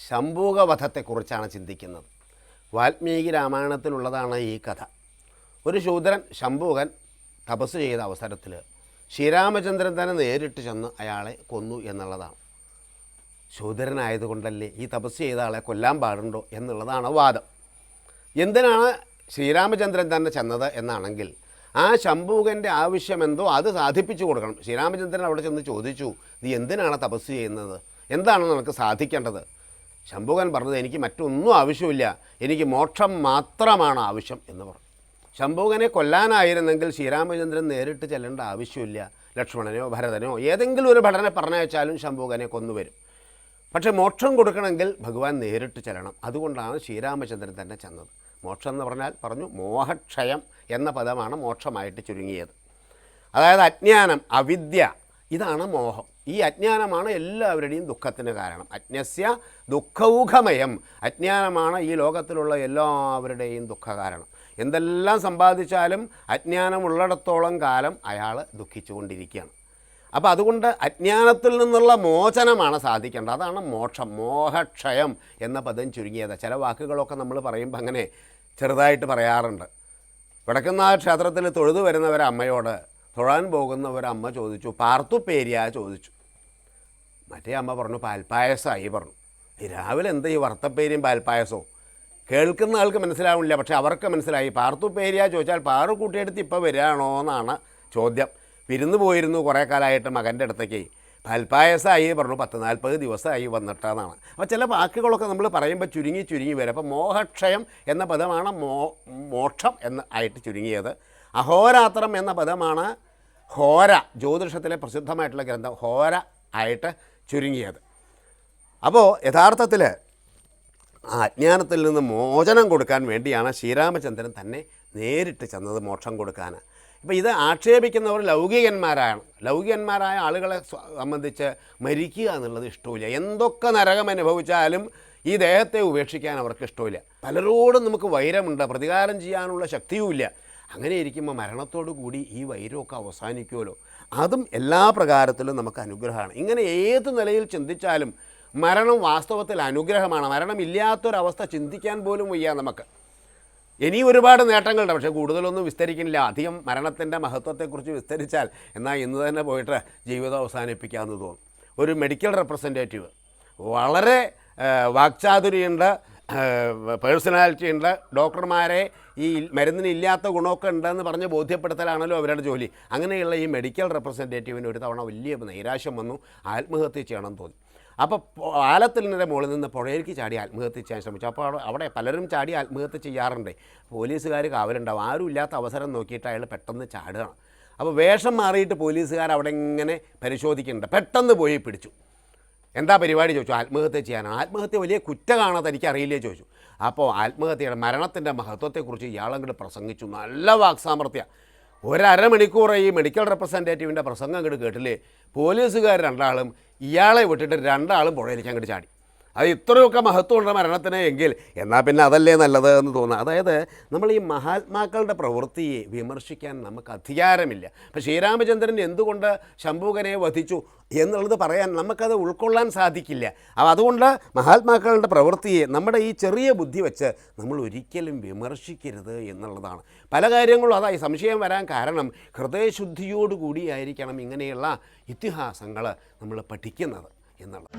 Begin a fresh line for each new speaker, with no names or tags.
ശംഭൂകവധത്തെക്കുറിച്ചാണ് ചിന്തിക്കുന്നത്. വാൽമീകി രാമായണത്തിലുള്ളതാണ് ഈ കഥ. ഒരു ശൂദ്രൻ ശംഭൂകൻ തപസ് ചെയ്ത അവസരത്തിൽ ശ്രീരാമചന്ദ്രൻ തന്നെ നേരിട്ട് ചെന്ന് അയാളെ കൊന്നു എന്നുള്ളതാണ്. ശൂദ്രനായതുകൊണ്ടല്ലേ ഈ തപസ് ചെയ്ത ആളെ കൊല്ലാൻ പാടുണ്ടോ എന്നുള്ളതാണ് വാദം. എന്തിനാണ് ശ്രീരാമചന്ദ്രൻ തന്നെ ചെന്നത് എന്നാണെങ്കിൽ ആ ശംഭൂകൻ്റെ ആവശ്യമെന്തോ അത് സാധിപ്പിച്ചു കൊടുക്കണം. ശ്രീരാമചന്ദ്രൻ അവിടെ ചെന്ന് ചോദിച്ചു, നീ എന്തിനാണ് തപസ് ചെയ്യുന്നത്, എന്താണ് നിനക്ക് സാധിക്കേണ്ടത്? ശംഭൂകൻ പറഞ്ഞത്, എനിക്ക് മറ്റൊന്നും ആവശ്യമില്ല, എനിക്ക് മോക്ഷം മാത്രമാണ് ആവശ്യം എന്ന് പറഞ്ഞു. ശംഭൂകനെ കൊല്ലാനായിരുന്നെങ്കിൽ ശ്രീരാമചന്ദ്രൻ നേരിട്ട് ചെല്ലേണ്ട ആവശ്യമില്ല. ലക്ഷ്മണനോ ഭരതനോ ഏതെങ്കിലും ഒരു ഭടനെ പറഞ്ഞയച്ചാലും ശംഭൂകനെ കൊന്നുവരും. പക്ഷേ മോക്ഷം കൊടുക്കണമെങ്കിൽ ഭഗവാൻ നേരിട്ട് ചെല്ലണം. അതുകൊണ്ടാണ് ശ്രീരാമചന്ദ്രൻ തന്നെ ചെന്നത്. മോക്ഷം എന്ന് പറഞ്ഞാൽ പറഞ്ഞു മോഹക്ഷയം എന്ന പദമാണ് മോക്ഷമായിട്ട് ചുരുങ്ങിയത്. അതായത് അജ്ഞാനം, അവിദ്യ, ഇതാണ് മോഹം. ഈ അജ്ഞാനമാണ് എല്ലാവരുടെയും ദുഃഖത്തിന് കാരണം. അജ്ഞസ്യ ദുഃഖൗഘമയം, അജ്ഞാനമാണ് ഈ ലോകത്തിലുള്ള എല്ലാവരുടെയും ദുഃഖകാരണം. എന്തെല്ലാം സമ്പാദിച്ചാലും അജ്ഞാനമുള്ളിടത്തോളം കാലം അയാൾ ദുഃഖിച്ചുകൊണ്ടിരിക്കുകയാണ്. അപ്പോൾ അതുകൊണ്ട് അജ്ഞാനത്തിൽ നിന്നുള്ള മോചനമാണ് സാധിക്കേണ്ടത്. അതാണ് മോക്ഷം, മോഹക്ഷയം എന്ന പദം ചുരുങ്ങിയത്. ചില വാക്കുകളൊക്കെ നമ്മൾ പറയുമ്പോൾ അങ്ങനെ ചെറുതായിട്ട് പറയാറുണ്ട്. വടക്കുന്നാഥ ക്ഷേത്രത്തിൽ തൊഴുതു വരുന്നവരമ്മയോട്, തൊഴാൻ പോകുന്നവരമ്മ ചോദിച്ചു, പാർത്തുപ്പേരിയ ചോദിച്ചു. മറ്റേ അമ്മ പറഞ്ഞു പാൽപ്പായസമായി പറഞ്ഞു. രാവിലെ എന്താ ഈ വറുത്തപ്പേരിയും പാൽപ്പായസവും? കേൾക്കുന്ന ആൾക്ക് മനസ്സിലാവില്ല, പക്ഷേ അവർക്ക് മനസ്സിലായി. പാർത്തുപ്പേരിയ ചോദിച്ചാൽ പാറു കൂട്ടിയെടുത്ത് ഇപ്പോൾ വരികയാണോ എന്നാണ് ചോദ്യം. വിരുന്ന് പോയിരുന്നു കുറേ കാലമായിട്ട് മകൻ്റെ അടുത്തേക്ക്, പാൽപ്പായസമായി പറഞ്ഞു, 10-40 ദിവസമായി വന്നിട്ടെന്നാണ്. അപ്പോൾ ചില വാക്കുകളൊക്കെ നമ്മൾ പറയുമ്പോൾ ചുരുങ്ങി വരും. അപ്പോൾ മോഹക്ഷയം എന്ന പദമാണ് മോക്ഷം എന്ന് ആയിട്ട് ചുരുങ്ങിയത്. അഹോരാത്രം എന്ന പദമാണ് ഹോര, ജ്യോതിഷത്തിലെ പ്രസിദ്ധമായിട്ടുള്ള ഗ്രന്ഥം ഹോര ആയിട്ട് ചുരുങ്ങിയത്. അപ്പോൾ യഥാർത്ഥത്തിൽ ആ അജ്ഞാനത്തിൽ നിന്ന് മോചനം കൊടുക്കാൻ വേണ്ടിയാണ് ശ്രീരാമചന്ദ്രൻ തന്നെ നേരിട്ട് ചെന്നത് മോക്ഷം കൊടുക്കാൻ. ഇപ്പോൾ ഇത് ആക്ഷേപിക്കുന്നവർ ലൗകികന്മാരായ ആളുകളെ സംബന്ധിച്ച് മരിക്കുക എന്നുള്ളത് ഇഷ്ടമില്ല. എന്തൊക്കെ നരകം അനുഭവിച്ചാലും ഈ ദേഹത്തെ ഉപേക്ഷിക്കാൻ അവർക്ക് ഇഷ്ടമില്ല. പലരോടും നമുക്ക് വൈരമുണ്ട്, പ്രതികാരം ചെയ്യാനുള്ള ശക്തിയുമില്ല. അങ്ങനെ ഇരിക്കുമ്പോൾ മരണത്തോടു കൂടി ഈ വൈരമൊക്കെ അവസാനിക്കുമല്ലോ. അതും എല്ലാ പ്രകാരത്തിലും നമുക്ക് അനുഗ്രഹമാണ്. ഇങ്ങനെ ഏത് നിലയിൽ ചിന്തിച്ചാലും മരണം വാസ്തവത്തിൽ അനുഗ്രഹമാണ്. മരണമില്ലാത്തൊരവസ്ഥ ചിന്തിക്കാൻ പോലും വയ്യ നമുക്ക്. ഇനി ഒരുപാട് നേട്ടങ്ങളുണ്ട്, പക്ഷേ കൂടുതലൊന്നും വിസ്തരിക്കുന്നില്ല. അധികം മരണത്തിൻ്റെ മഹത്വത്തെക്കുറിച്ച് വിസ്തരിച്ചാൽ എന്നാൽ ഇന്ന് തന്നെ പോയിട്ട് ജീവിതം അവസാനിപ്പിക്കാമെന്ന് തോന്നും. ഒരു മെഡിക്കൽ റെപ്രസെൻറ്റേറ്റീവ് വളരെ വാക്ചാതുര്യമുണ്ട്, പേഴ്സണാലിറ്റി ഉണ്ട്, ഡോക്ടർമാരെ ഈ മരുന്നിന് ഇല്ലാത്ത ഗുണമൊക്കെ ഉണ്ടെന്ന് പറഞ്ഞ് ബോധ്യപ്പെടുത്തലാണല്ലോ അവരുടെ ജോലി. അങ്ങനെയുള്ള ഈ മെഡിക്കൽ റെപ്രസെൻറ്റേറ്റീവിന് ഒരു തവണ വലിയ നൈരാശ്യം വന്നു, ആത്മഹത്യ ചെയ്യണമെന്ന് തോന്നി. അപ്പോൾ പാലത്തിൻ്റെ മുകളിൽ നിന്ന് പുഴയിലേക്ക് ചാടി ആത്മഹത്യ ചെയ്യാൻ ശ്രമിച്ചു. അപ്പോൾ അവിടെ പലരും ചാടി ആത്മഹത്യ ചെയ്യാറുണ്ട്. പോലീസുകാർ കാവലുണ്ടാവും. ആരും ഇല്ലാത്ത അവസരം നോക്കിയിട്ട് അയാൾ പെട്ടെന്ന് ചാടുകയാണ്. അപ്പോൾ വേഷം മാറിയിട്ട് പോലീസുകാർ അവിടെ ഇങ്ങനെ പരിശോധിക്കുന്നുണ്ട്. പെട്ടെന്ന് പോയി പിടിച്ചു. എന്താ പരിപാടി ചോദിച്ചു. ആത്മഹത്യ ചെയ്യാനാണ്. ആത്മഹത്യ വലിയ കുറ്റമാണോ തനിക്കറിയില്ലേ ചോദിച്ചു. അപ്പോൾ ആത്മഹത്യയുടെ മരണത്തിൻ്റെ മഹത്വത്തെക്കുറിച്ച് ഇയാളങ്ങോട്ട് പ്രസംഗിച്ചു. നല്ല വാക്സാമർത്ഥ്യ. 1.5 മണിക്കൂർ ഈ മെഡിക്കൽ റെപ്രസെൻറ്റേറ്റീവിൻ്റെ പ്രസംഗം അങ്ങോട്ട് കേട്ടില്ലേ. പോലീസുകാർ 2 ആളും ഇയാളെ വിട്ടിട്ട് 2 ആളും പുഴയിലേക്ക് അങ്ങോട്ട് ചാടി. അത് ഇത്രയൊക്കെ മഹത്വമുണ്ട് മരണത്തിന് എങ്കിൽ എന്നാൽ പിന്നെ അതല്ലേ നല്ലത് എന്ന് തോന്നുക. അതായത് നമ്മൾ ഈ മഹാത്മാക്കളുടെ പ്രവൃത്തിയെ വിമർശിക്കാൻ നമുക്ക് അധികാരമില്ല. അപ്പോൾ ശ്രീരാമചന്ദ്രൻ എന്തുകൊണ്ട് ശംഭൂകനെ വധിച്ചു എന്നുള്ളത് പറയാൻ നമുക്കത് ഉൾക്കൊള്ളാൻ സാധിക്കില്ല. അപ്പോൾ അതുകൊണ്ട് മഹാത്മാക്കളുടെ പ്രവൃത്തിയെ നമ്മുടെ ഈ ചെറിയ ബുദ്ധി വെച്ച് നമ്മൾ ഒരിക്കലും വിമർശിക്കരുത് എന്നുള്ളതാണ്. പല കാര്യങ്ങളും അതായി സംശയം വരാൻ കാരണം ഹൃദയശുദ്ധിയോടുകൂടിയായിരിക്കണം ഇങ്ങനെയുള്ള ഇതിഹാസങ്ങൾ നമ്മൾ പഠിക്കുന്നത് എന്നുള്ളത്.